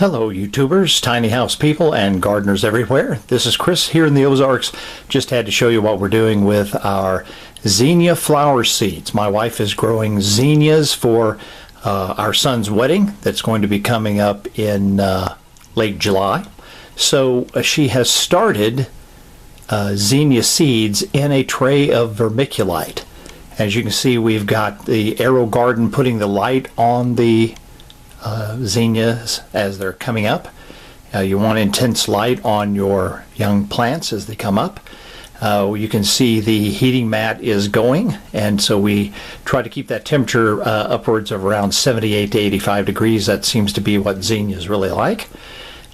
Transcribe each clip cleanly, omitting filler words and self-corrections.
Hello YouTubers, tiny house people, and gardeners everywhere. This is Chris here in the Ozarks. Just had to show you what we're doing with our zinnia flower seeds. My wife is growing zinnias for our son's wedding that's going to be coming up in late July. So she has started zinnia seeds in a tray of vermiculite. As you can see, we've got the AeroGarden putting the light on the zinnias as they're coming up. You want intense light on your young plants as they come up. You can see the heating mat is going, and so we try to keep that temperature upwards of around 78 to 85 degrees. That seems to be what zinnias really like.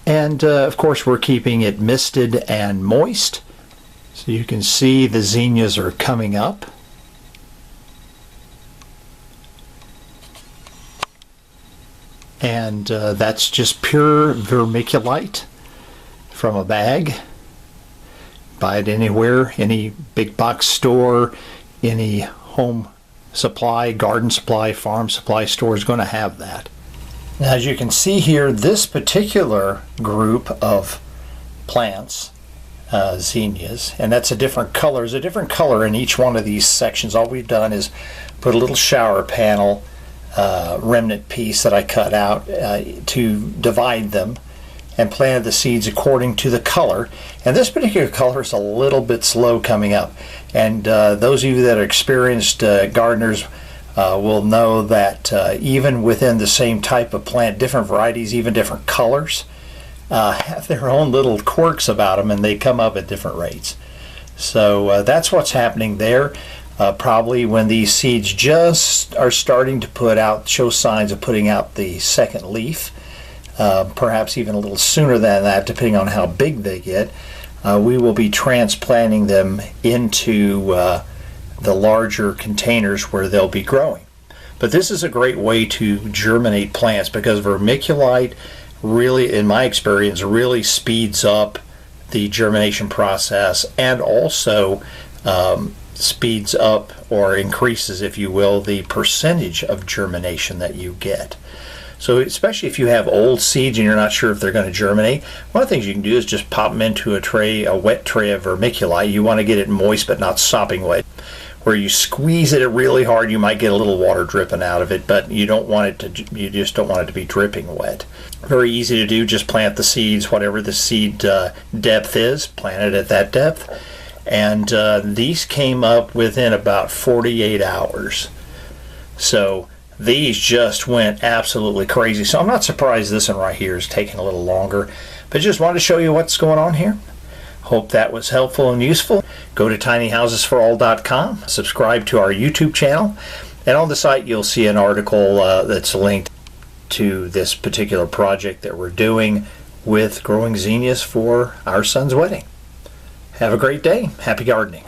And of course we're keeping it misted and moist. So you can see the zinnias are coming up. And that's just pure vermiculite from a bag. Buy it anywhere, any big box store, any home supply, garden supply, farm supply store is going to have that. Now, as you can see here, this particular group of plants, zinnias, and that's a different color. There's a different color in each one of these sections. All we've done is put a little shower panel remnant piece that I cut out to divide them, and planted the seeds according to the color. And this particular color is a little bit slow coming up, and those of you that are experienced gardeners will know that even within the same type of plant, different varieties, even different colors, have their own little quirks about them, and they come up at different rates. So that's what's happening there. Probably when these seeds just are starting to show signs of putting out the second leaf, perhaps even a little sooner than that, depending on how big they get, we will be transplanting them into the larger containers where they'll be growing. But this is a great way to germinate plants, because vermiculite really, in my experience, really speeds up the germination process, and also speeds up or increases, if you will, the percentage of germination that you get. So especially if you have old seeds and you're not sure if they're going to germinate, one of the things you can do is just pop them into a wet tray of vermiculite. You want to get it moist but not sopping wet. Where you squeeze it really hard, you might get a little water dripping out of it, but you don't want it to. You just don't want it to be dripping wet. Very easy to do. Just plant the seeds, whatever the seed depth is, plant it at that depth. And these came up within about 48 hours. So these just went absolutely crazy. So I'm not surprised this one right here is taking a little longer. But just wanted to show you what's going on here. Hope that was helpful and useful. Go to tinyhousesforall.com, subscribe to our YouTube channel, and on the site you'll see an article that's linked to this particular project that we're doing with growing zinnias for our son's wedding. Have a great day. Happy gardening.